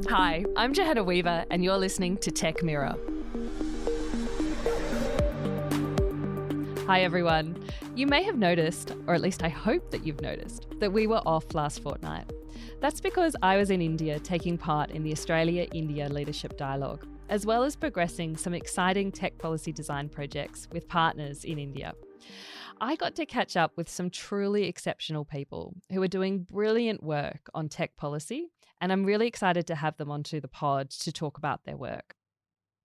Hi, I'm Johanna Weaver, and you're listening to Tech Mirror. Hi, everyone. You may have noticed, or at least I hope that you've noticed, that we were off last fortnight. That's because I was in India taking part in the Australia-India Leadership Dialogue, as well as progressing some exciting tech policy design projects with partners in India. I got to catch up with some truly exceptional people who are doing brilliant work on tech policy, and I'm really excited to have them onto the pod to talk about their work.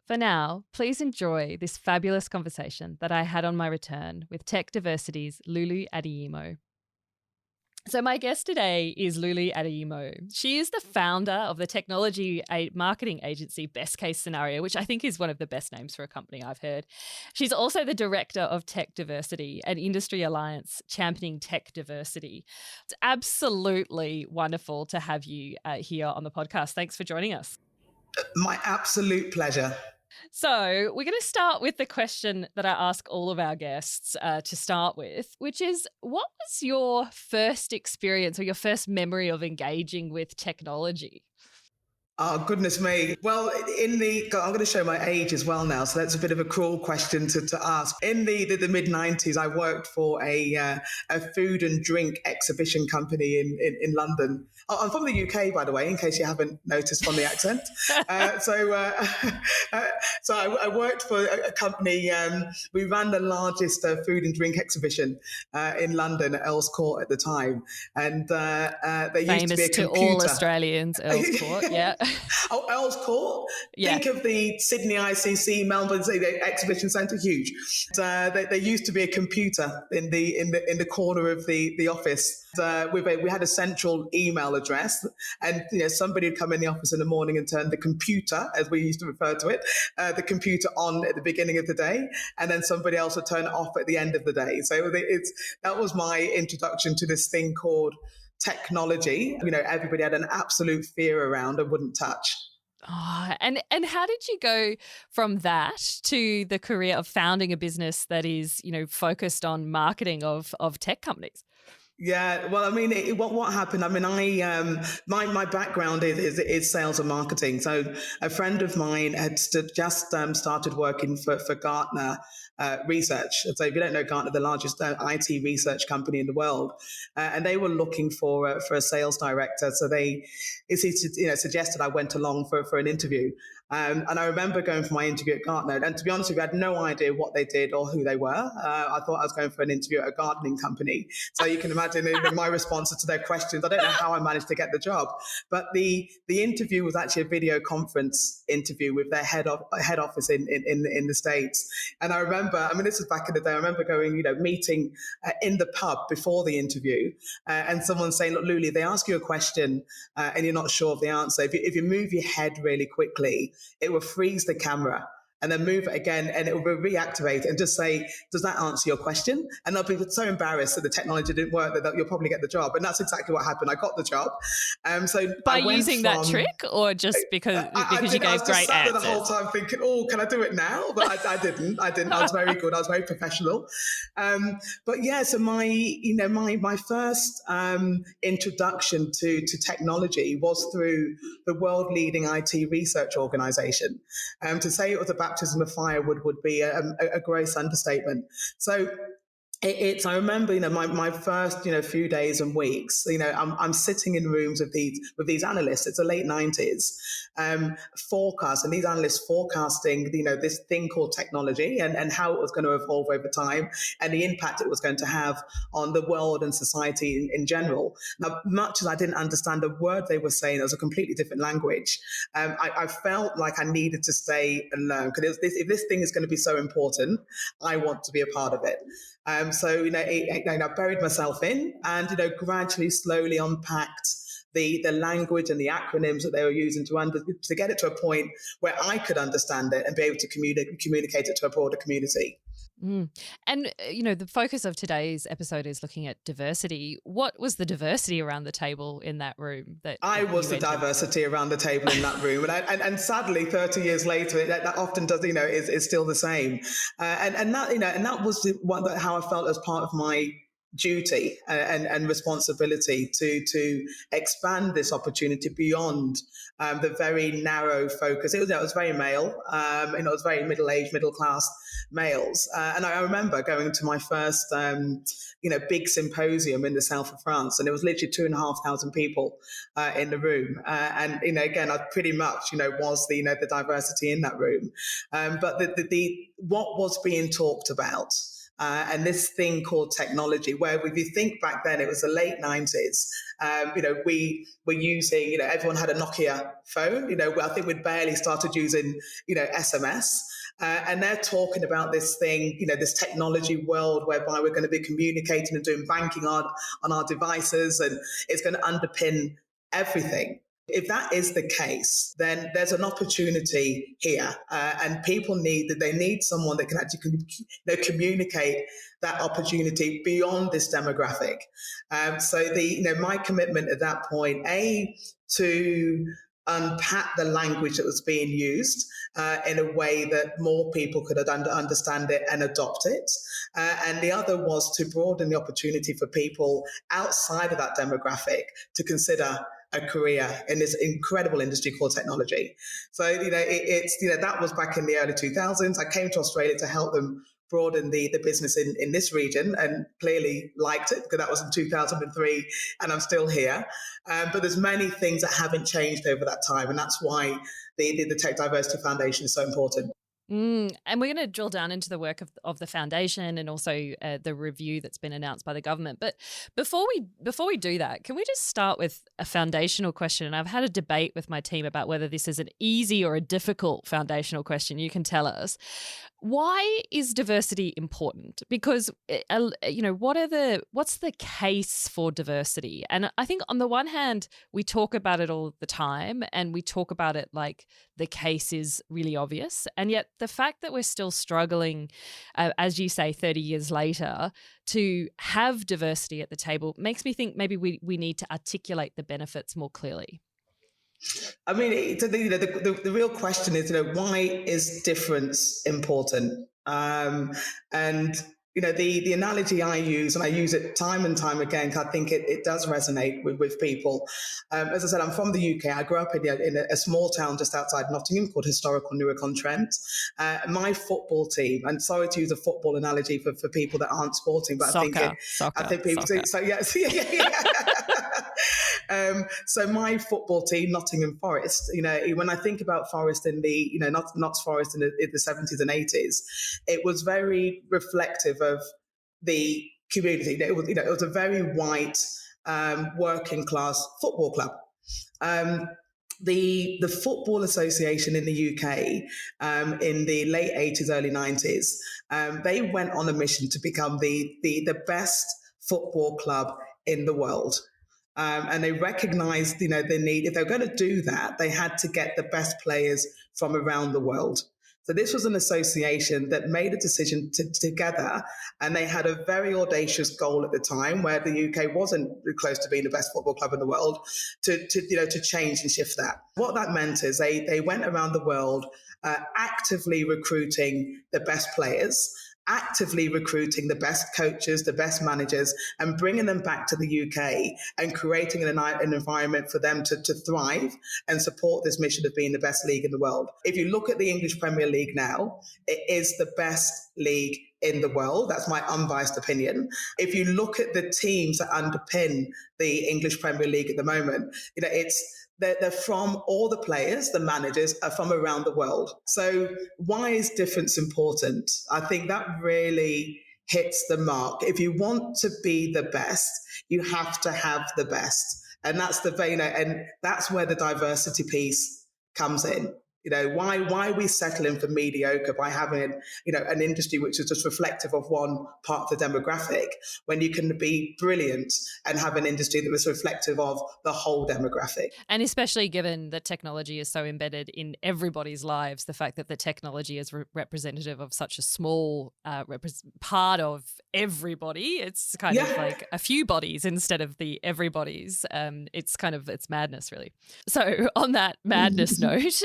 For now, please enjoy this fabulous conversation that I had on my return with TechDiversity's Luli Adeyemo. So my guest today is Luli Adeyemo. She is the founder of the technology marketing agency Best Case Scenario, which I think is one of the best names for a company I've heard. She's also the director of TechDiversity, an industry alliance championing tech diversity. It's absolutely wonderful to have you here on the podcast. Thanks for joining us. My absolute pleasure. So we're going to start with the question that I ask all of our guests to start with, which is, what was your first experience or your first memory of engaging with technology? Oh, goodness me. Well, I'm going to show my age as well now, so that's a bit of a cruel question to ask. In the mid-90s, I worked for a food and drink exhibition company in London. I'm from the UK, by the way, in case you haven't noticed from the accent. So I worked for a company. We ran the largest food and drink exhibition in London at Earl's Court at the time. And there used to be a computer. Famous to all Australians, Earl's Court, yeah. Oh, Earl's Court. Yeah. Think of the Sydney ICC, Melbourne the Exhibition Centre, huge. There used to be a computer in the corner of the office. We had a central email address, and somebody would come in the office in the morning and turn the computer, as we used to refer to it, the computer on at the beginning of the day, and then somebody else would turn it off at the end of the day. So that was my introduction to this thing called technology. Everybody had an absolute fear around and wouldn't touch. Oh, and how did you go from that to the career of founding a business that is, focused on marketing of tech companies? Yeah, well, I mean, what happened? I mean, my background is sales and marketing. So a friend of mine had just started working for Gartner Research. So if you don't know Gartner, the largest IT research company in the world, and they were looking for a sales director. So he suggested I went along for an interview. And I remember going for my interview at Gartner, and to be honest with you, I had no idea what they did or who they were. I thought I was going for an interview at a gardening company. So you can imagine my responses to their questions. I don't know how I managed to get the job, but the interview was actually a video conference interview with their head office in the States. And I remember, I mean, this is back in the day, I remember going, meeting in the pub before the interview, and someone saying, look, Luli, they ask you a question and you're not sure of the answer. If you move your head really quickly, it will freeze the camera, and then move it again and it will reactivate and just say, does that answer your question? And they'll be so embarrassed that the technology didn't work that you'll probably get the job. And that's exactly what happened. I got the job. So by using that trick, or just because you gave great answers? I was the whole time thinking, oh, can I do it now? But I didn't. I was very good. I was very professional. But yeah, so my first introduction to technology was through the world leading IT research organization. To say it was a baptism of fire would be a gross understatement. So I remember, my first, few days and weeks, I'm sitting in rooms with these analysts. It's the late 90s, forecast, and these analysts forecasting, this thing called technology and how it was going to evolve over time and the impact it was going to have on the world and society in general. Now, much as I didn't understand a word they were saying, it was a completely different language. I felt like I needed to stay and learn, because if this thing is going to be so important, I want to be a part of it. So I buried myself in and gradually, slowly unpacked the language and the acronyms that they were using to get it to a point where I could understand it and be able to communicate it to a broader community. Mm. And, the focus of today's episode is looking at diversity. What was the diversity around the table in that room? I was the diversity around the table in that room. And sadly, 30 years later, that often does, is still the same. And that was how I felt as part of my duty and responsibility to expand this opportunity beyond the very narrow focus. It was very male, it was very middle-aged, middle-class males. And I remember going to my first, big symposium in the south of France, and it was literally 2,500 people in the room. And again, I pretty much, was the diversity in that room. But the what was being talked about. And this thing called technology, where if you think back then, it was the late 90s, we were using, everyone had a Nokia phone, I think we'd barely started using, SMS. And they're talking about this thing, this technology world whereby we're going to be communicating and doing banking on our devices, and it's going to underpin everything. If that is the case, then there's an opportunity here, and people need someone that can actually communicate that opportunity beyond this demographic. So my commitment at that point, to unpack the language that was being used in a way that more people could understand it and adopt it. And the other was to broaden the opportunity for people outside of that demographic to consider a career in this incredible industry called technology. So, that was back in the early 2000s. I came to Australia to help them broaden the business in this region, and clearly liked it, because that was in 2003 and I'm still here. But there's many things that haven't changed over that time, and that's why the Tech Diversity Foundation is so important. And we're going to drill down into the work of the foundation and also the review that's been announced by the government. But before we do that, can we just start with a foundational question? And I've had a debate with my team about whether this is an easy or a difficult foundational question. You can tell us. Why is diversity important? Because, what's the case for diversity? And I think on the one hand, we talk about it all the time, and we talk about it like the case is really obvious. And yet the fact that we're still struggling, as you say, 30 years later, to have diversity at the table makes me think maybe we need to articulate the benefits more clearly. I mean, the real question is, why is difference important? And the analogy I use, and I use it time and time again, because I think it does resonate with people. As I said, I'm from the UK. I grew up in a small town just outside Nottingham called historical Newark-on-Trent. My football team, and sorry to use a football analogy for people that aren't sporting, but soccer. I think people. So yeah. So my football team, Nottingham Forest, when I think about Forest in the, Notts Forest in the 70s and 80s, it was very reflective of the community. It was a very white, working class football club. The Football Association in the UK in the late 80s, early 90s, they went on a mission to become the best football club in the world. And they recognized, the need. If they were going to do that, they had to get the best players from around the world. So this was an association that made a decision together, and they had a very audacious goal at the time, where the UK wasn't close to being the best football club in the world, to change and shift that. What that meant is they went around the world actively recruiting the best players, actively recruiting the best coaches, the best managers, and bringing them back to the UK and creating an environment for them to thrive and support this mission of being the best league in the world. If you look at the English Premier League now, it is the best league in the world. That's my unbiased opinion. If you look at the teams that underpin the English Premier League at the moment, they're from all the players, the managers are from around the world. So why is difference important? I think that really hits the mark. If you want to be the best, you have to have the best. And that's and that's where the diversity piece comes in. Why are we settling for mediocre by having, an industry which is just reflective of one part of the demographic, when you can be brilliant and have an industry that was reflective of the whole demographic? And especially given that technology is so embedded in everybody's lives, the fact that the technology is representative of such a small part of everybody, it's kind of like a few bodies instead of the everybody's. It's madness, really. So on that madness note,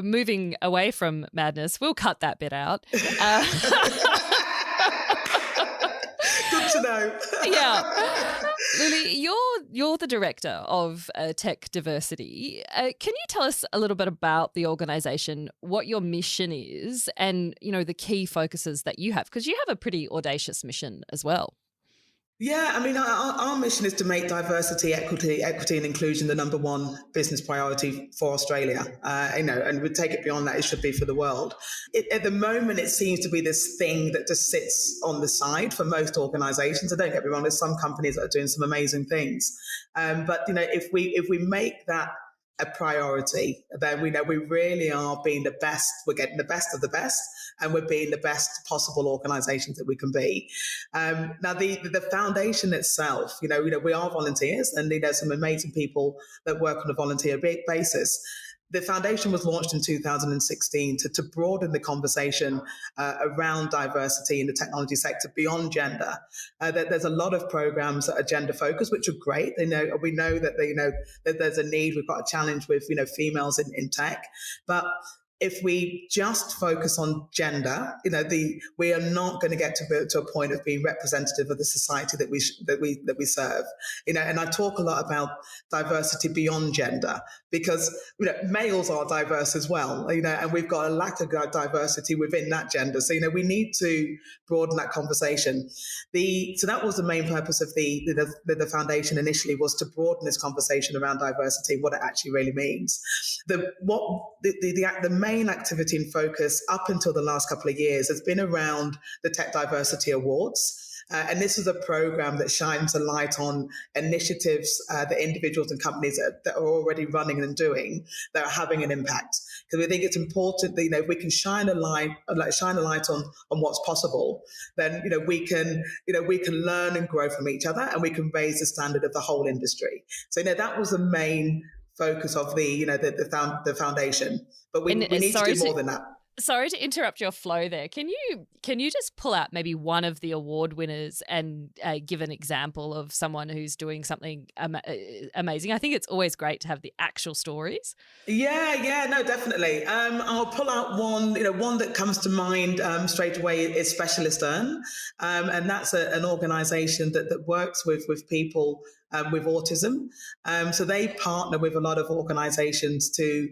moving away from madness, we'll cut that bit out. Good to know. Yeah. Luli, you're the director of TechDiversity. Can you tell us a little bit about the organisation, what your mission is, and the key focuses that you have? Because you have a pretty audacious mission as well. Yeah, I mean, our mission is to make diversity, equity, and inclusion the number one business priority for Australia. And we take it beyond that; it should be for the world. At the moment, it seems to be this thing that just sits on the side for most organisations. And don't get me wrong; there's some companies that are doing some amazing things, but if we make that a priority, then we know we really are being the best. We're getting the best of the best, and we're being the best possible organisations that we can be. Now, the foundation itself, we are volunteers, and there's some amazing people that work on a volunteer basis. The foundation was launched in 2016 to broaden the conversation around diversity in the technology sector beyond gender. There's a lot of programs that are gender focused, which are great. We know that that there's a need. We've got a challenge with females in tech, but if we just focus on gender, we are not going to get to a point of being representative of the society that we serve. And I talk a lot about diversity beyond gender because males are diverse as well. And we've got a lack of diversity within that gender. So we need to broaden that conversation. So that was the main purpose of the foundation initially, was to broaden this conversation around diversity, what it actually really means. The main activity and focus up until the last couple of years has been around the TechDiversity Awards. And this is a program that shines a light on initiatives that individuals and companies that are already running and doing that are having an impact. Because we think it's important that if we can shine a light on what's possible, then we can learn and grow from each other, and we can raise the standard of the whole industry. So that was the main focus of the foundation, but we need to do more than that. Sorry to interrupt your flow there. Can you just pull out maybe one of the award winners and give an example of someone who's doing something amazing? I think it's always great to have the actual stories. Yeah, no, definitely. I'll pull out one. One that comes to mind straight away is Specialist Earn, and that's an organisation that works with people with autism. So they partner with a lot of organisations to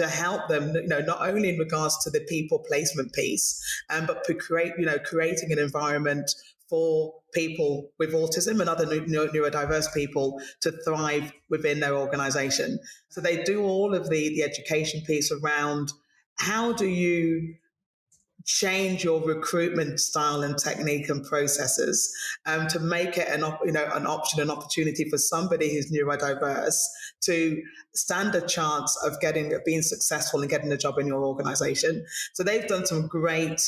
help them, not only in regards to the people placement piece, but creating an environment for people with autism and other neurodiverse people to thrive within their organisation. So they do all of the education piece around how do you change your recruitment style and technique and processes to make it an option, an opportunity for somebody who's neurodiverse to stand a chance of being successful and getting a job in your organization. So they've done some great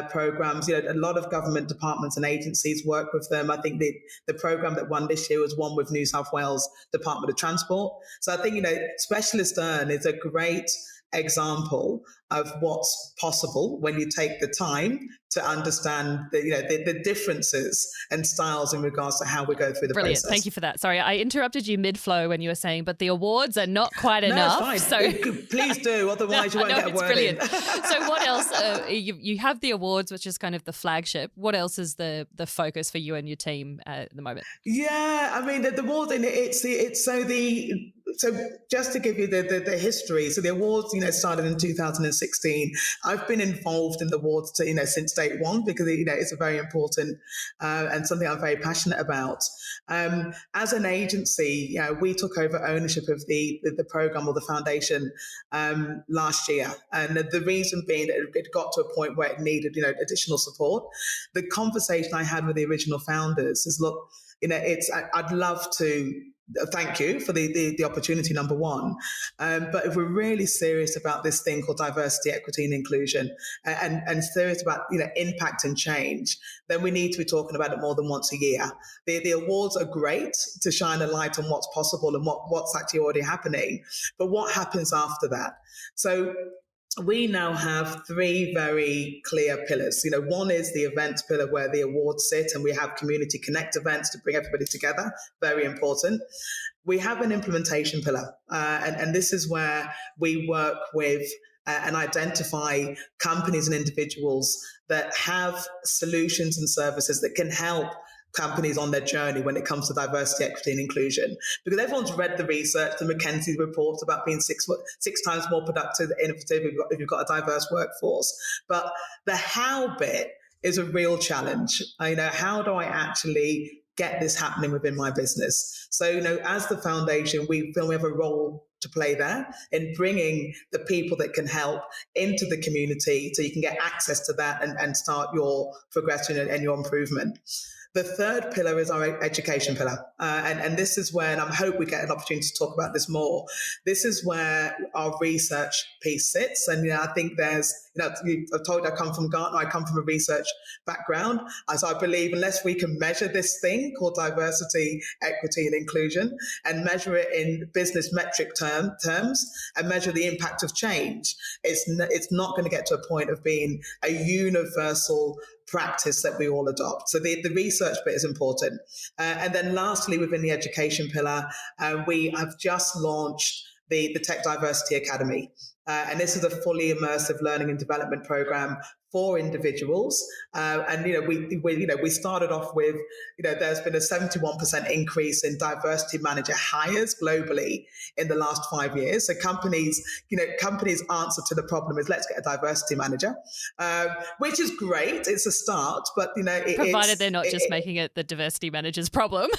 programs. A lot of government departments and agencies work with them. I think the program that won this year was one with New South Wales Department of Transport. So I think Specialist Earn is a great example of what's possible when you take the time to understand the differences and styles in regards to how we go through the Brilliant. process. Thank you for that. Sorry, I interrupted you mid-flow when you were saying, but the awards are not quite enough. No, it's fine. So Please do, otherwise you won't get a word brilliant. in. So what else? You have the awards, which is kind of the flagship. What else is the focus for you and your team at the moment? Yeah, I mean the awards, so just to give you the history, so the awards, started in 2016. I've been involved in the awards, since day one because it's a very important and something I'm very passionate about. As an agency, we took over ownership of the program or the foundation last year, and the reason being that it got to a point where it needed additional support. The conversation I had with the original founders is, look, I'd love to thank you for the opportunity, number one. But if we're really serious about this thing called diversity, equity and inclusion and serious about impact and change, then we need to be talking about it more than once a year. The awards are great to shine a light on what's possible and what's actually already happening. But what happens after that? So we now have three very clear pillars. One is the events pillar where the awards sit, and we have community connect events to bring everybody together. Very important. We have an implementation pillar, and this is where we work with and identify companies and individuals that have solutions and services that can help companies on their journey when it comes to diversity, equity, and inclusion. Because everyone's read the research, the McKinsey reports about being six times more productive, innovative if you've got a diverse workforce. But the how bit is a real challenge. How do I actually get this happening within my business? So, as the foundation, we feel we have a role to play there in bringing the people that can help into the community so you can get access to that and start your progression and your improvement. The third pillar is our education pillar. And this is where, and I hope we get an opportunity to talk about this more, this is where our research piece sits. And, I think there's, I've told you I come from Gartner, I come from a research background. So I believe unless we can measure this thing called diversity, equity, and inclusion, and measure it in business metric terms, and measure the impact of change, it's not going to get to a point of being a universal practice that we all adopt. So the research bit is important. And then lastly, within the education pillar, we have just launched the TechDiversity Academy. And this is a fully immersive learning and development program for individuals. And we started off with, there's been a 71% increase in diversity manager hires globally in the last 5 years. So companies' answer to the problem is let's get a diversity manager, which is great. It's a start, but provided they're not just making it the diversity manager's problem.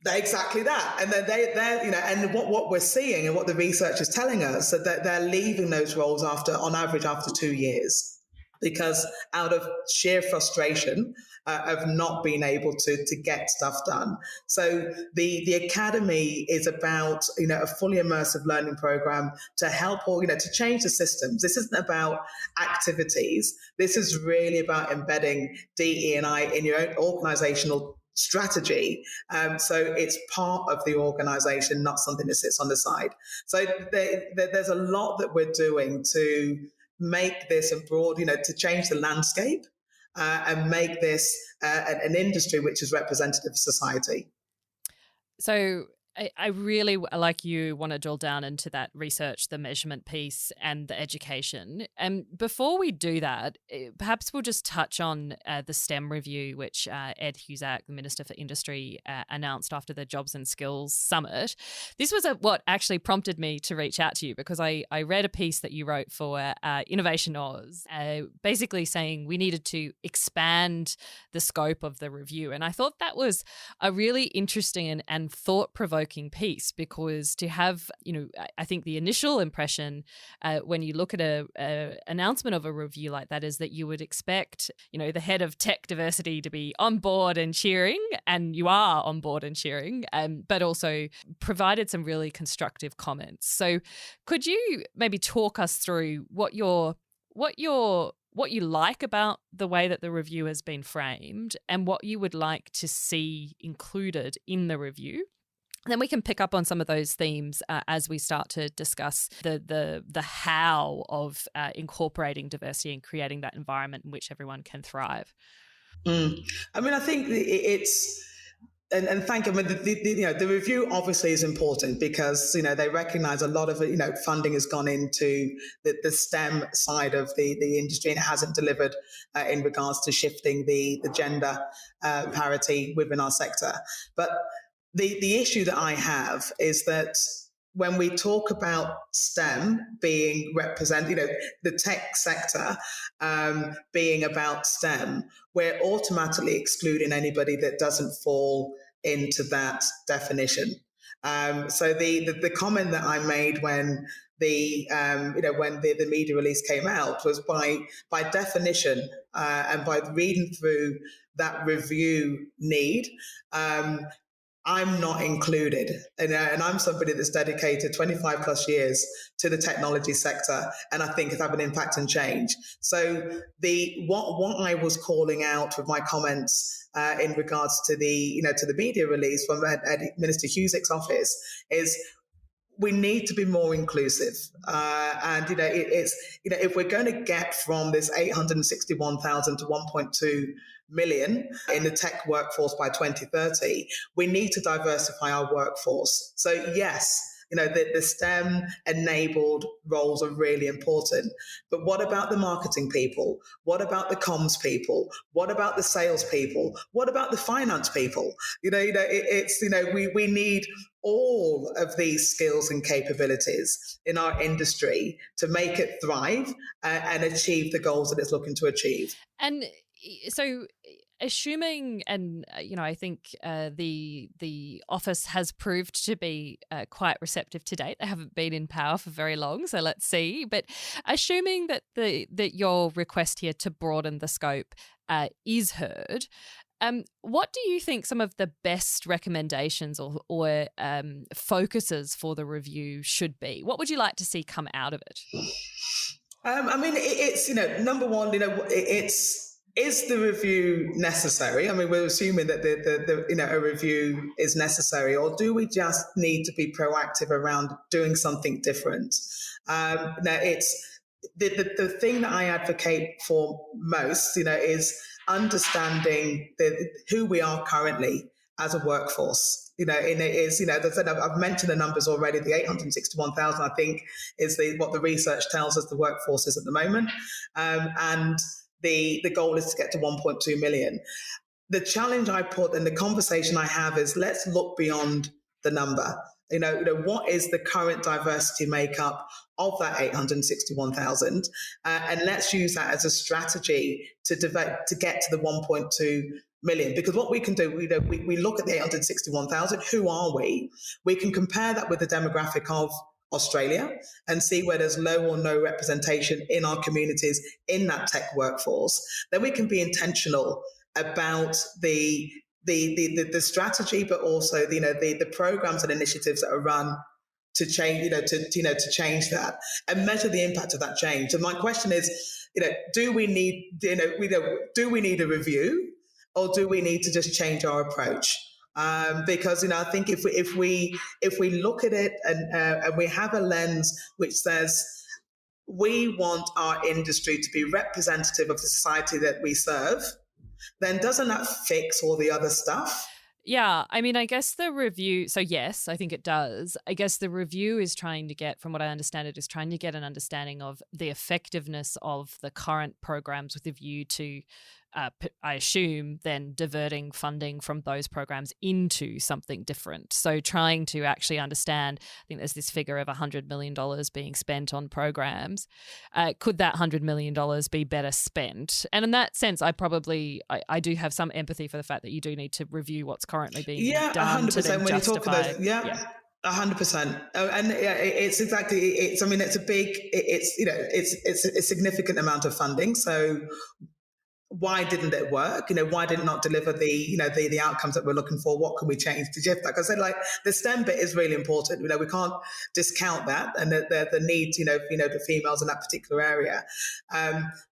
Exactly that. And then they're and what we're seeing and what the research is telling us that they're leaving those roles on average after 2 years, because out of sheer frustration of not being able to get stuff done. So the academy is about a fully immersive learning program to help to change the systems. This isn't about activities. This is really about embedding DE&I in your own organizational strategy. So it's part of the organization, not something that sits on the side. So there's a lot that we're doing to make this a broad, to change the landscape and make this an industry which is representative of society. So I really, like you, want to drill down into that research, the measurement piece and the education. And before we do that, perhaps we'll just touch on the STEM review, which Ed Husak, the Minister for Industry, announced after the Jobs and Skills Summit. This was what actually prompted me to reach out to you, because I read a piece that you wrote for InnovationAus, basically saying we needed to expand the scope of the review. And I thought that was a really interesting and thought-provoking piece, because to have, I think the initial impression when you look at a announcement of a review like that is that you would expect, the head of tech diversity to be on board and cheering, and you are on board and cheering, but also provided some really constructive comments. So could you maybe talk us through what you like about the way that the review has been framed and what you would like to see included in the review? Then we can pick up on some of those themes as we start to discuss the how of incorporating diversity and creating that environment in which everyone can thrive. I mean, I think it's, and thank you. I mean, the review obviously is important because they recognise a lot of funding has gone into the STEM side of the industry, and it hasn't delivered in regards to shifting the gender parity within our sector. But the issue that I have is that when we talk about STEM being represented, the tech sector being about STEM, we're automatically excluding anybody that doesn't fall into that definition. So the comment that I made when the media release came out was by definition and by reading through that review need, I'm not included. And I'm somebody that's dedicated 25 plus years to the technology sector, and I think it's having an impact and change. So what I was calling out with my comments in regards to the media release from Minister Husak's office is we need to be more inclusive. And if we're going to get from this 861,000 to 1.2 million in the tech workforce by 2030, we need to diversify our workforce. So yes, The STEM enabled roles are really important. But what about the marketing people? What about the comms people? What about the sales people? What about the finance people? We need all of these skills and capabilities in our industry to make it thrive and achieve the goals that it's looking to achieve. And so, assuming, and I think the office has proved to be quite receptive to date. They haven't been in power for very long, so let's see. But assuming that that your request here to broaden the scope is heard, what do you think some of the best recommendations or focuses for the review should be? What would you like to see come out of it? It's number one, is the review necessary? I mean, we're assuming that a review is necessary, or do we just need to be proactive around doing something different? Now, it's the thing that I advocate for most, is understanding who we are currently as a workforce. As I said, I've mentioned the numbers already. The 861,000, I think, is what the research tells us the workforce is at the moment, and the goal is to get to 1.2 million. The challenge I put and the conversation I have is let's look beyond the number. What is the current diversity makeup of that 861,000, and let's use that as a strategy to get to the 1.2 million. Because what we can do, we look at the 861,000. Who are we? We can compare that with the demographic of Australia and see where there's low or no representation in our communities in that tech workforce. Then we can be intentional about the strategy, but also the programs and initiatives that are run to change, to change that and measure the impact of that change. And my question is, do we need a review, or do we need to just change our approach? Because I think if we look at it and we have a lens which says we want our industry to be representative of the society that we serve, then doesn't that fix all the other stuff? Yeah, I mean, I guess the review, so yes, I think it does. I guess the review is trying to get, from what I understand it, is trying to get an understanding of the effectiveness of the current programs with a view to, I assume, then diverting funding from those programs into something different. So trying to actually understand, I think there's this figure of $100 million being spent on programs. Could that $100 million be better spent? And in that sense, I do have some empathy for the fact that you do need to review what's currently being done 100%, to then when justify. You talk about, yeah. 100%, and it's exactly. It's a big. It's a significant amount of funding. So why didn't it work? Why did it not deliver the outcomes that we're looking for? What can we change to shift? Like I said, the STEM bit is really important. We can't discount that and the need, for females in that particular area.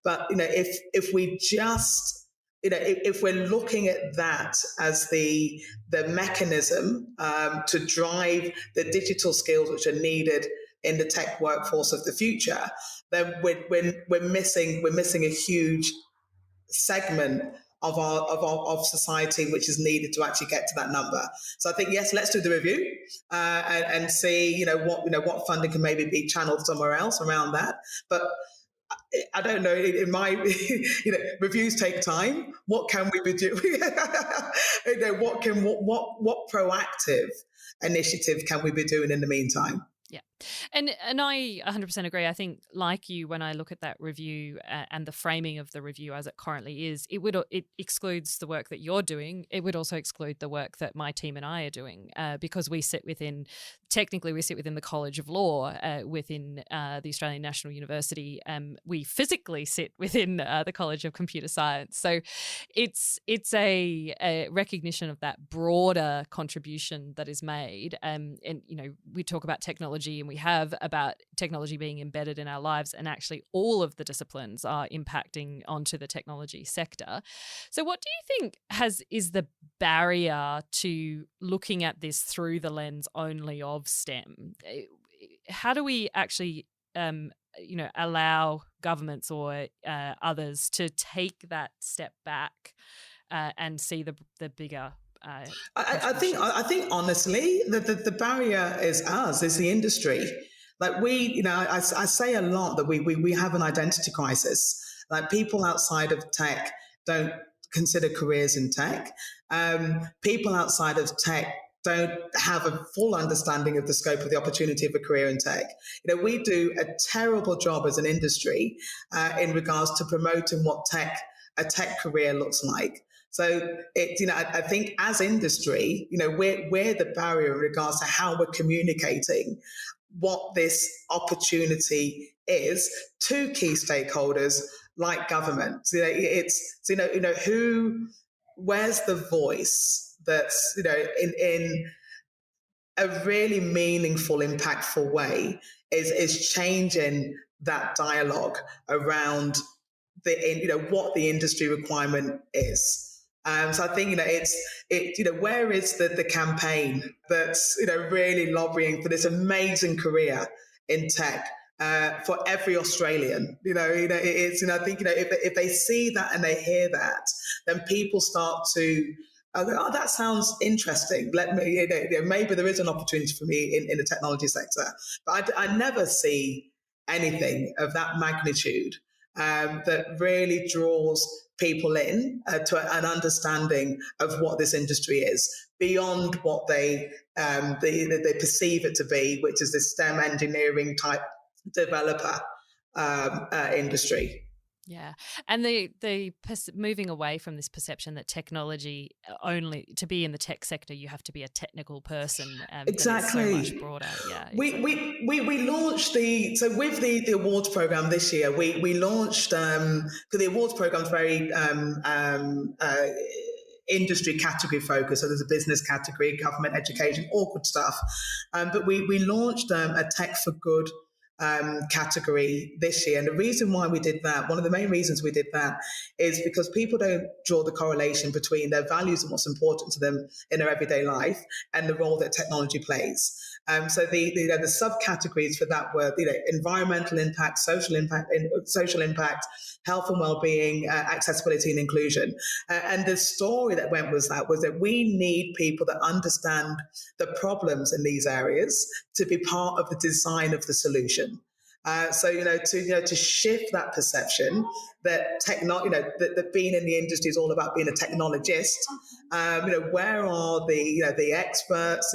But if we just, if we're looking at that as the mechanism to drive the digital skills which are needed in the tech workforce of the future, then we're missing a huge segment of society which is needed to actually get to that number. So I think, yes, let's do the review and see what funding can maybe be channeled somewhere else around that. But I don't know. In my, reviews take time. What can we be doing? What proactive initiative can we be doing in the meantime? Yeah. And I 100% agree. I think, like you, when I look at that review and the framing of the review as it currently is, it excludes the work that you're doing. It would also exclude the work that my team and I are doing because we sit within the College of Law within the Australian National University. We physically sit within the College of Computer Science. So it's a recognition of that broader contribution that is made. And we talk about technology, and we have about technology being embedded in our lives, and actually all of the disciplines are impacting onto the technology sector. So what do you think is the barrier to looking at this through the lens only of STEM? How do we actually allow governments or others to take that step back and see the bigger I think honestly, the barrier is us, is the industry. Like I say a lot that we have an identity crisis. Like people outside of tech don't consider careers in tech. People outside of tech don't have a full understanding of the scope of the opportunity of a career in tech. We do a terrible job as an industry in regards to promoting what a tech career looks like. So I think as industry, we're the barrier in regards to how we're communicating what this opportunity is to key stakeholders like government. Where's the voice that's in a really meaningful, impactful way is changing that dialogue around what the industry requirement is. So I think where is the campaign that's really lobbying for this amazing career in tech for every Australian? I think if they see that and they hear that, then people start to. Oh, that sounds interesting. Maybe there is an opportunity for me in the technology sector, but I never see anything of that magnitude that really draws people in to an understanding of what this industry is beyond what they perceive it to be, which is this STEM engineering type developer industry. Yeah. And moving away from this perception that technology only, to be in the tech sector, you have to be a technical person. Exactly. That is so much broader. Yeah. Exactly. We launched with the awards program this year, we launched, because the awards program is very industry category focused. So there's a business category, government, education, all good stuff. But we launched a Tech for Good category this year. And the reason why we did that, one of the main reasons we did that, is because people don't draw the correlation between their values and what's important to them in their everyday life and the role that technology plays. So the subcategories for that were environmental impact, social impact, health and well-being, accessibility and inclusion. And the story that went was that we need people that understand the problems in these areas to be part of the design of the solution. To shift that perception that that being in the industry is all about being a technologist. Where are the experts?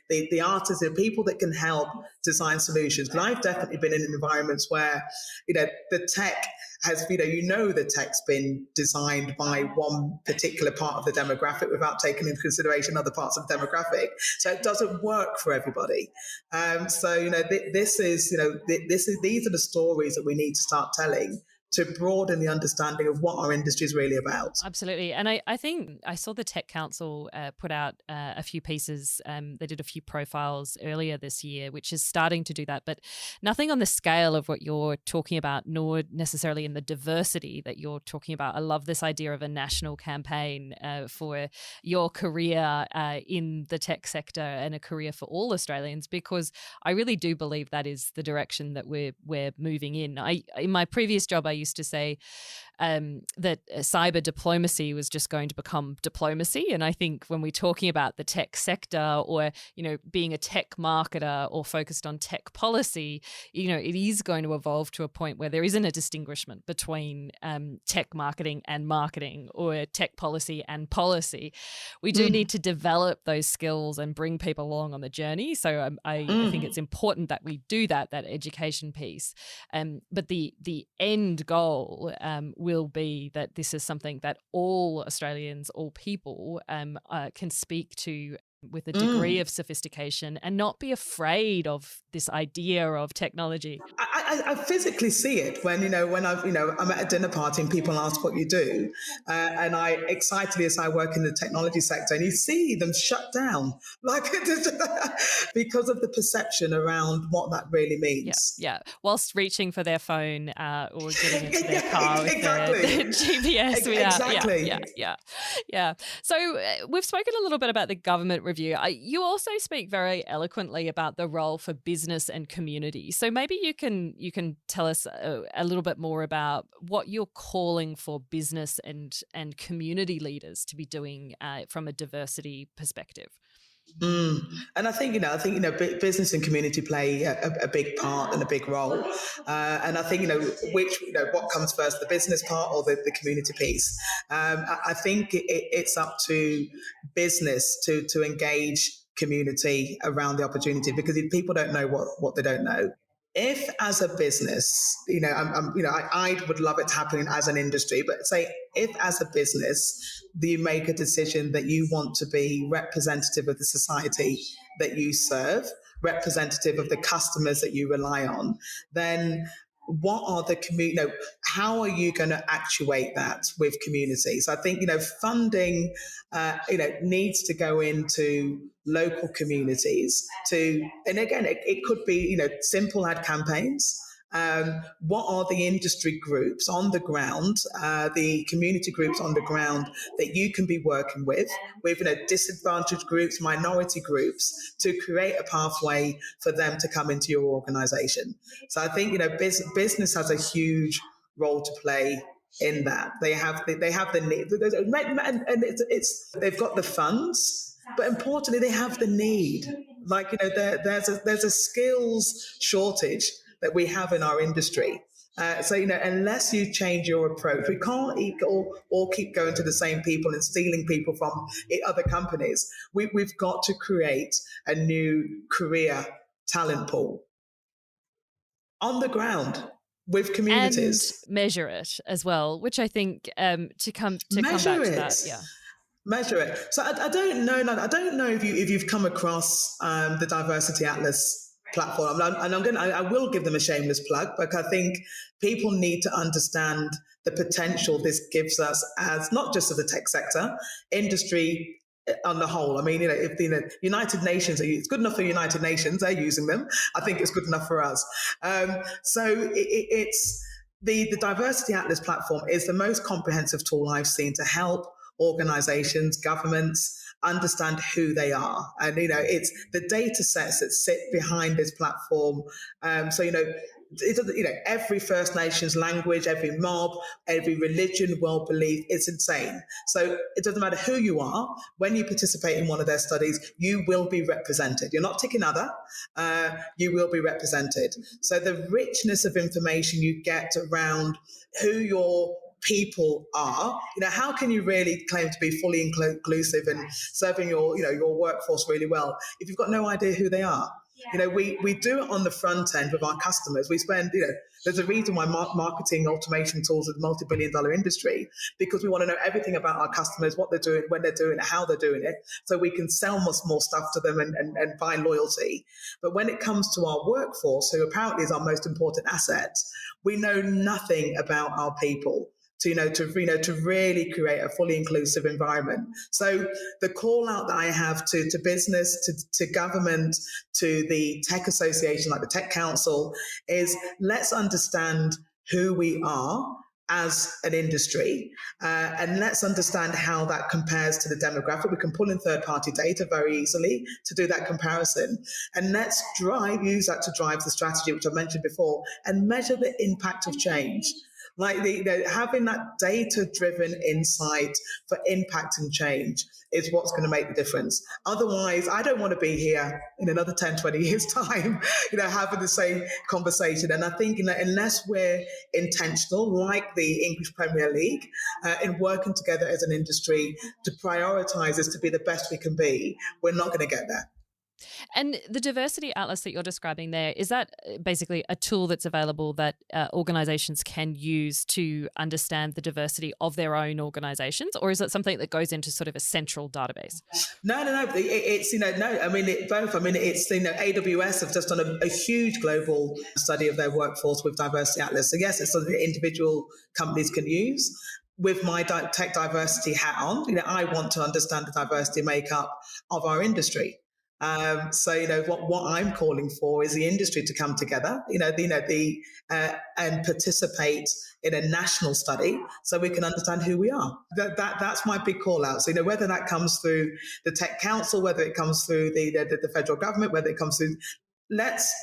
The artists, the people that can help design solutions. Because I've definitely been in environments where the tech has the tech's been designed by one particular part of the demographic without taking into consideration other parts of the demographic, so it doesn't work for everybody. These are the stories that we need to start telling to broaden the understanding of what our industry is really about. Absolutely. And I think I saw the Tech Council put out a few pieces. They did a few profiles earlier this year, which is starting to do that, but nothing on the scale of what you're talking about, nor necessarily in the diversity that you're talking about. I love this idea of a national campaign for your career in the tech sector and a career for all Australians, because I really do believe that is the direction that we're moving in. In my previous job, I used to say that cyber diplomacy was just going to become diplomacy. And I think when we're talking about the tech sector or, being a tech marketer or focused on tech policy, it is going to evolve to a point where there isn't a distinguishment between tech marketing and marketing or tech policy and policy. We do need to develop those skills and bring people along on the journey. So I think it's important that we do that education piece. But the end goal will be that this is something that all Australians, all people can speak to with a degree of sophistication and not be afraid of this idea of technology. I physically see it when I'm at a dinner party and people ask what you do, and I excitedly, as I work in the technology sector, and you see them shut down, because of the perception around what that really means. Yeah. Whilst reaching for their phone or getting into their car with Exactly. their GPS. Exactly. Yeah. So we've spoken a little bit about the government review. You also speak very eloquently about the role for business and community. So maybe you can tell us a little bit more about what you're calling for business and community leaders to be doing from a diversity perspective. And I think business and community play a big part and a big role. And I think what comes first, the business part or the community piece. I think it's up to business to engage community around the opportunity, because if people don't know what they don't know. If as a business, I would love it to happen as an industry, but say if as a business you make a decision that you want to be representative of the society that you serve, representative of the customers that you rely on, then what are the how are you going to actuate that with community? So I think funding needs to go into local communities and again it could be simple ad campaigns. What are the industry groups on the ground, the community groups on the ground that you can be working with disadvantaged groups, minority groups, to create a pathway for them to come into your organization. So I think business has a huge role to play in that. They have the need, and they've got the funds, but importantly they have the need. There's a skills shortage that we have in our industry. So unless you change your approach, we can't all keep going to the same people and stealing people from other companies. We've got to create a new career talent pool on the ground with communities, and measure it as well, which I think to come back to that, yeah. Measure it. So I don't know if you've come across the Diversity Atlas platform, and I will give them a shameless plug, because I think people need to understand the potential this gives us as not just of the tech sector, industry on the whole. I mean, if United Nations, it's good enough for United Nations, they're using them. I think it's good enough for us. So it's the Diversity Atlas platform is the most comprehensive tool I've seen to help organizations, governments understand who they are. And, it's the data sets that sit behind this platform. Every First Nations language, every mob, every religion, world belief, it's insane. So it doesn't matter who you are. When you participate in one of their studies, you will be represented. You're not ticking other, you will be represented. So the richness of information you get around who your people are, how can you really claim to be fully inclusive and serving your workforce really well if you've got no idea who they are? We do it on the front end with our customers. We spend, there's a reason why marketing automation tools is a multi-billion-dollar industry, because we want to know everything about our customers, what they're doing, when they're doing it, how they're doing it, so we can sell more stuff to them and buy loyalty. But when it comes to our workforce, who apparently is our most important asset, we know nothing about our people to really create a fully inclusive environment. So the call out that I have to business, to government, to the tech association like the Tech Council is, let's understand who we are as an industry, and let's understand how that compares to the demographic. We can pull in third-party data very easily to do that comparison, and let's use that to drive the strategy, which I mentioned before, and measure the impact of change. Like having that data-driven insight for impact and change is what's going to make the difference. Otherwise, I don't want to be here in another 10, 20 years' time, having the same conversation. And I think unless we're intentional, like the English Premier League, in working together as an industry to prioritize this to be the best we can be, we're not going to get there. And the Diversity Atlas that you're describing there, is that basically a tool that's available that organisations can use to understand the diversity of their own organisations, or is it something that goes into sort of a central database? No. It's no. I mean, both. I mean, it's AWS have just done a huge global study of their workforce with Diversity Atlas. So yes, it's something that individual companies can use. With my tech diversity hat on, I want to understand the diversity makeup of our industry. So, what I'm calling for is the industry to come together, and participate in a national study so we can understand who we are. That's my big call out. So, whether that comes through the Tech Council, whether it comes through the federal government, whether it comes through, let's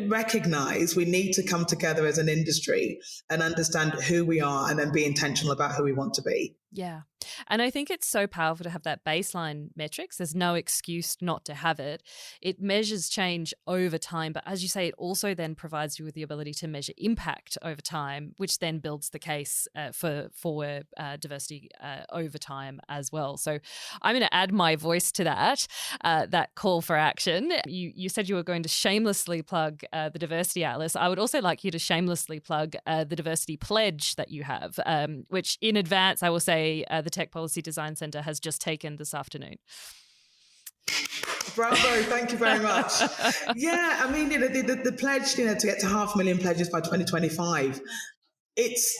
recognize we need to come together as an industry and understand who we are and then be intentional about who we want to be. Yeah. And I think it's so powerful to have that baseline metrics. There's no excuse not to have it. It measures change over time. But as you say, it also then provides you with the ability to measure impact over time, which then builds the case for diversity over time as well. So I'm going to add my voice to that call for action. You said you were going to shamelessly plug the Diversity Atlas. I would also like you to shamelessly plug the Diversity Pledge that you have, which in advance, I will say, the Tech Policy Design Centre has just taken this afternoon. Bravo, thank you very much. Yeah, I mean, the pledge, to get to 500,000 pledges by 2025, it's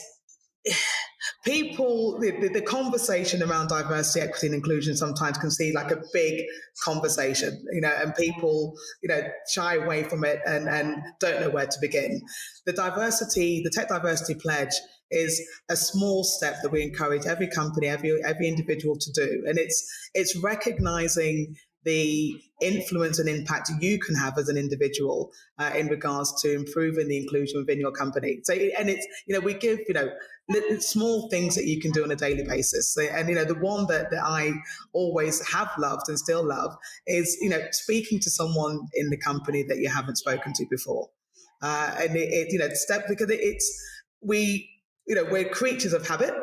people, the conversation around diversity, equity and inclusion sometimes can seem like a big conversation, and people, shy away from it and don't know where to begin. The Tech Diversity Pledge is a small step that we encourage every company, every individual to do. And it's recognizing the influence and impact you can have as an individual in regards to improving the inclusion within your company. So, and it's, we give, small things that you can do on a daily basis. So, and, the one that I always have loved and still love is, speaking to someone in the company that you haven't spoken to before. And we're creatures of habit.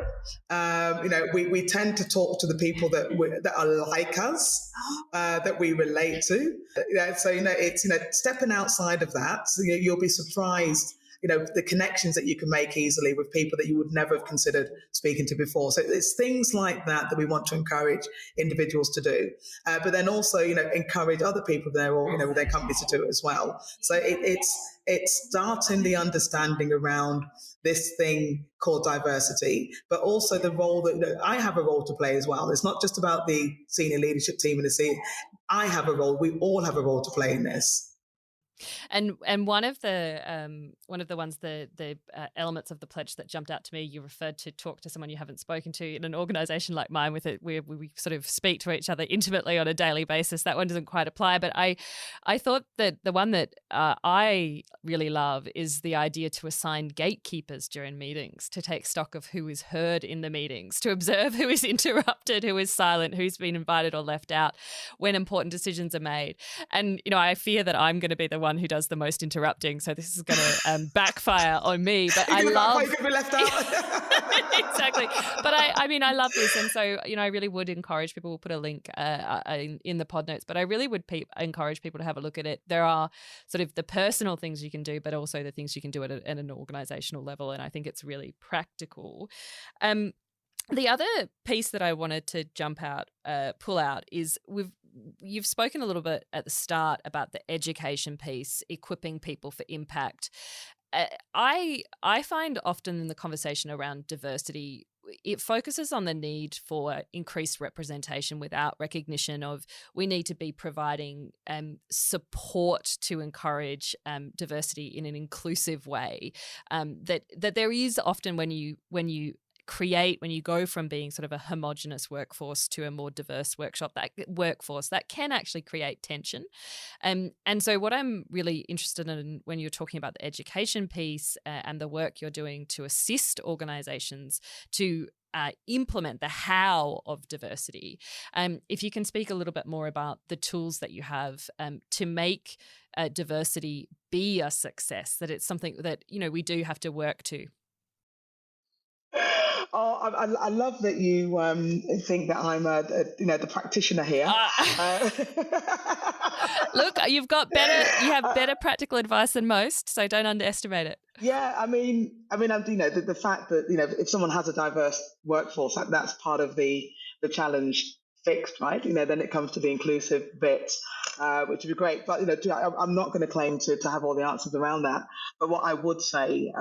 We tend to talk to the people that are like us, that we relate to. So, it's, stepping outside of that. So, you'll be surprised, the connections that you can make easily with people that you would never have considered speaking to before. So it's things like that we want to encourage individuals to do. But then also, encourage other people there or, with their companies to do it as well. So it's starting the understanding around this thing called diversity, but also the role that I have a role to play as well. It's not just about the senior leadership team and the senior. I have a role. We all have a role to play in this. And one of the ones, the elements of the pledge that jumped out to me, you referred to talk to someone you haven't spoken to. In an organisation like mine, with it, we sort of speak to each other intimately on a daily basis. That one doesn't quite apply, but I thought that the one that I really love is the idea to assign gatekeepers during meetings, to take stock of who is heard in the meetings, to observe who is interrupted, who is silent, who's been invited or left out when important decisions are made. And I fear that I'm going to be the one who does the most interrupting, so this is going to backfire on me. But I love you could be left out. Exactly. But I love this, and so I really would encourage people. We'll put a link in the pod notes, but I really would encourage people to have a look at it. There are sort of the personal things you can do, but also the things you can do at an organizational level, and I think it's really practical. The other piece that I wanted to pull out is you've spoken a little bit at the start about the education piece, equipping people for impact. I find often in the conversation around diversity, it focuses on the need for increased representation without recognition of we need to be providing support to encourage diversity in an inclusive way. That there is often when you go from being sort of a homogenous workforce to a more diverse workforce, that can actually create tension. And so what I'm really interested in when you're talking about the education piece and the work you're doing to assist organizations to implement the how of diversity, if you can speak a little bit more about the tools that you have to make diversity be a success, that it's something that, we do have to work to. Oh, I love that you think that I'm the practitioner here. Look, you have better practical advice than most, so don't underestimate it. Yeah, the fact that if someone has a diverse workforce, that's part of the challenge fixed, right? Then it comes to the inclusive bit. which would be great. But I'm not going to claim to have all the answers around that. But what I would say,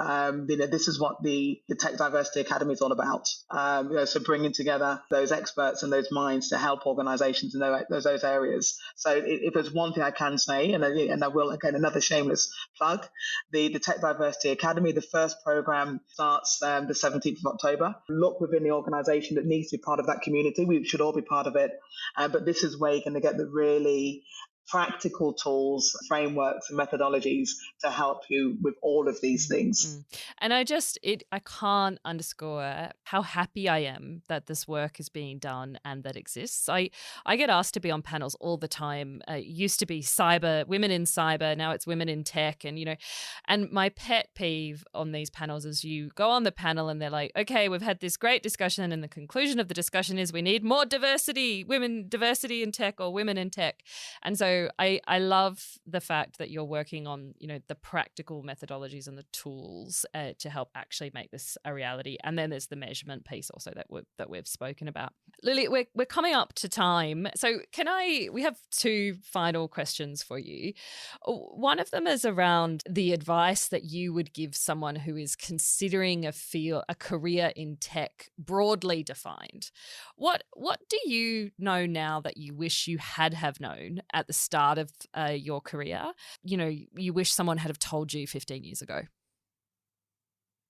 this is what the Tech Diversity Academy is all about. So bringing together those experts and those minds to help organisations in those areas. So if there's one thing I can say, and I will, again, another shameless plug, the Tech Diversity Academy, the first program starts the 17th of October. Look within the organisation that needs to be part of that community. We should all be part of it. But this is where you're going to get the really practical tools, frameworks, and methodologies to help you with all of these things. And I can't underscore how happy I am that this work is being done and that exists. I get asked to be on panels all the time. It used to be women in cyber, now it's women in tech. And my pet peeve on these panels is you go on the panel and they're like, okay, we've had this great discussion, and the conclusion of the discussion is we need more diversity in tech, or women in tech. And so I love the fact that you're working on, the practical methodologies and the tools to help actually make this a reality. And then there's the measurement piece also that we've spoken about. Luli, we're coming up to time. So we have two final questions for you. One of them is around the advice that you would give someone who is considering a career in tech, broadly defined. What do you know now that you wish you have known at the start of your career, you wish someone had have told you 15 years ago?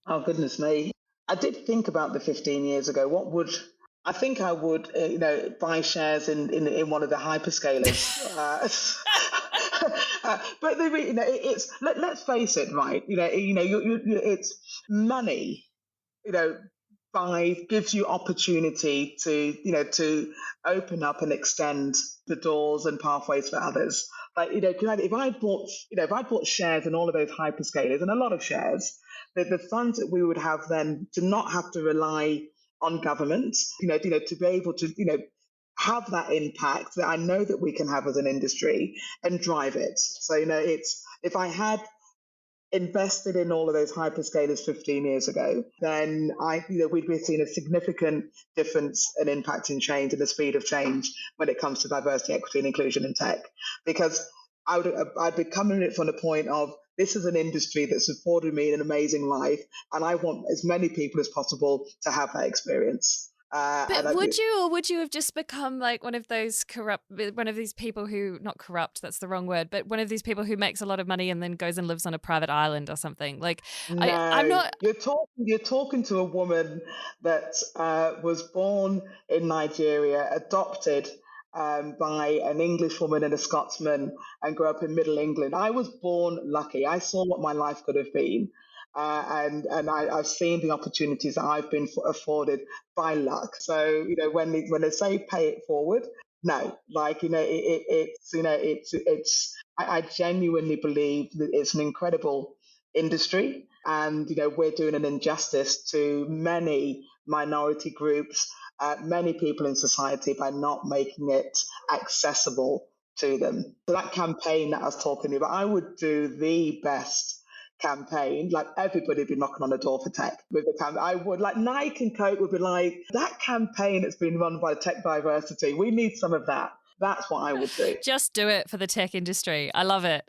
Oh, goodness me. I did think about the 15 years ago. I think I would, buy shares in one of the hyperscalers. But let's face it, right? It's money, gives you opportunity to open up and extend the doors and pathways for others. Like, if I bought shares in all of those hyperscalers, and a lot of shares, the funds that we would have then to not have to rely on government, to be able to, have that impact that I know that we can have as an industry and drive it. So, if I had invested in all of those hyperscalers 15 years ago, then we'd be seeing a significant difference and impact in change and the speed of change when it comes to diversity, equity, and inclusion in tech. Because I'd be coming at it from the point of, this is an industry that's afforded me an amazing life, and I want as many people as possible to have that experience. But would you have just become like one of these people who, not corrupt, that's the wrong word, but one of these people who makes a lot of money and then goes and lives on a private island or something? Like, no, I'm not. You're talking to a woman that was born in Nigeria, adopted by an English woman and a Scotsman, and grew up in Middle England. I was born lucky. I saw what my life could have been. And I've seen the opportunities that I've been afforded by luck. So, when they say pay it forward, no, I genuinely believe that it's an incredible industry, and, we're doing an injustice to many minority groups, many people in society, by not making it accessible to them. So that campaign that I was talking about, I would do the best campaign. Like, everybody would be knocking on the door for tech with the campaign. I would, like, Nike and Coke would be like, that campaign that's been run by Tech Diversity, we need some of that. That's what I would do. Just do it for the tech industry. I love it.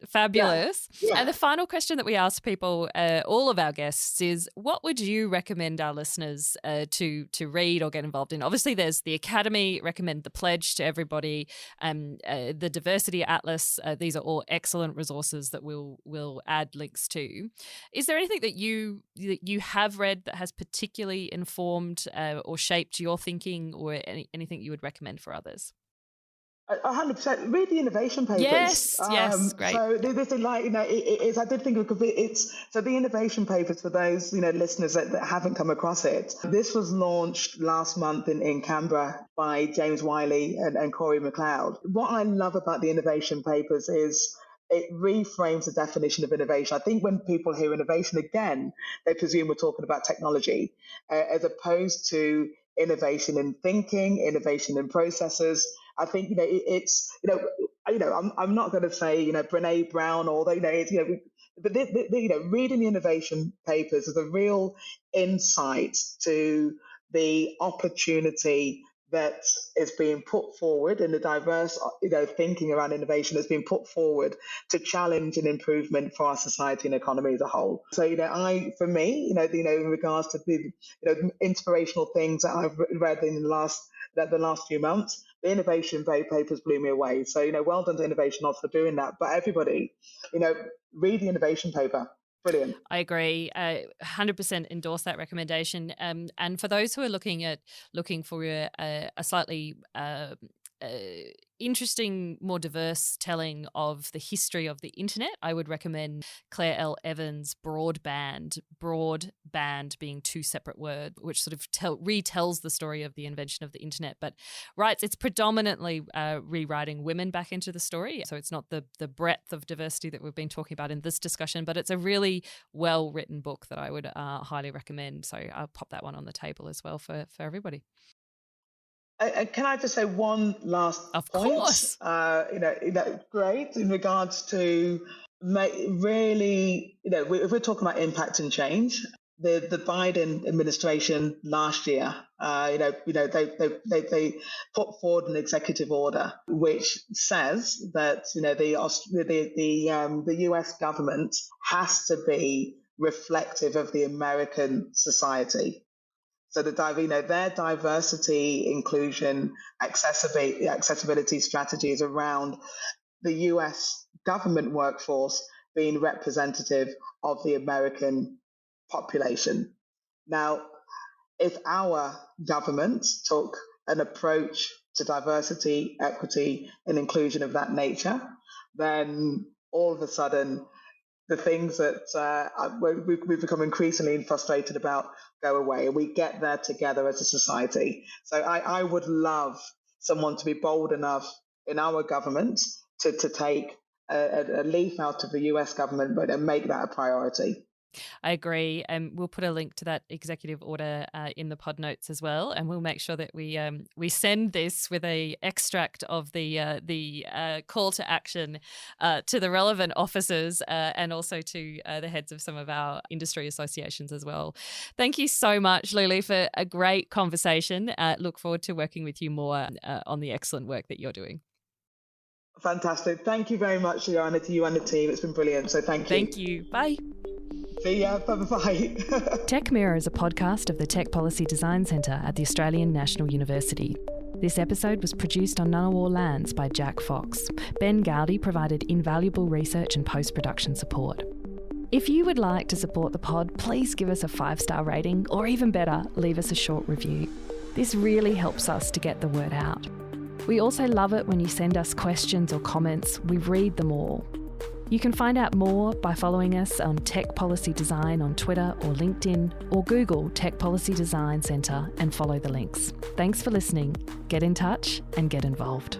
Fabulous. Yeah. And the final question that we ask people, all of our guests, is what would you recommend our listeners to read or get involved in? Obviously, there's the Academy, recommend the Pledge to everybody, the Diversity Atlas. These are all excellent resources that we'll add links to. Is there anything that you have read that has particularly informed or shaped your thinking, or anything you would recommend for others? 100%. Read the innovation papers. Yes, great. So this is like, I did think so the innovation papers, for those, listeners that haven't come across it. This was launched last month in Canberra by James Wiley and Corey McLeod. What I love about the innovation papers is it reframes the definition of innovation. I think when people hear innovation, again, they presume we're talking about technology, as opposed to innovation in thinking, innovation in processes. I think, I'm not going to say, Brene Brown, or, but reading the innovation papers is a real insight to the opportunity that is being put forward and the diverse, thinking around innovation that's been put forward to challenge and improvement for our society and economy as a whole. So, for me, in regards to the, inspirational things that I've read in the last few months, the innovation papers blew me away. So, well done to InnovationAus for doing that. But everybody, read the innovation paper. Brilliant. I agree. 100% endorse that recommendation. And for those who are looking for a slightly interesting, more diverse telling of the history of the internet, I would recommend Claire L. Evans' Broadband being two separate words, which sort of retells the story of the invention of the internet, but it's predominantly rewriting women back into the story. So it's not the breadth of diversity that we've been talking about in this discussion, but it's a really well-written book that I would highly recommend. So I'll pop that one on the table as well for everybody. Can I just say one last point? Of course. Great in regards to really, if we're talking about impact and change, the Biden administration last year, they put forward an executive order which says that the U.S. government has to be reflective of the American society. So their diversity, inclusion, accessibility strategies around the US government workforce being representative of the American population. Now, if our government took an approach to diversity, equity, and inclusion of that nature, then all of a sudden, the things that we've become increasingly frustrated about go away, and we get there together as a society. So I would love someone to be bold enough in our government to take a leaf out of the US government, but make that a priority. I agree. And we'll put a link to that executive order in the pod notes as well. And we'll make sure that we send this with a extract of the call to action to the relevant officers and also to the heads of some of our industry associations as well. Thank you so much, Luli, for a great conversation. Look forward to working with you more on the excellent work that you're doing. Fantastic. Thank you very much, Johanna, to you and the team. It's been brilliant. So thank you. Thank you. Bye. See ya. Bye-bye. Tech Mirror is a podcast of the Tech Policy Design Centre at the Australian National University. This episode was produced on Ngunnawal lands by Jack Fox. Ben Gowdie provided invaluable research and post-production support. If you would like to support the pod, please give us a 5-star rating, or even better, leave us a short review. This really helps us to get the word out. We also love it when you send us questions or comments. We read them all. You can find out more by following us on Tech Policy Design on Twitter or LinkedIn, or Google Tech Policy Design Centre and follow the links. Thanks for listening. Get in touch and get involved.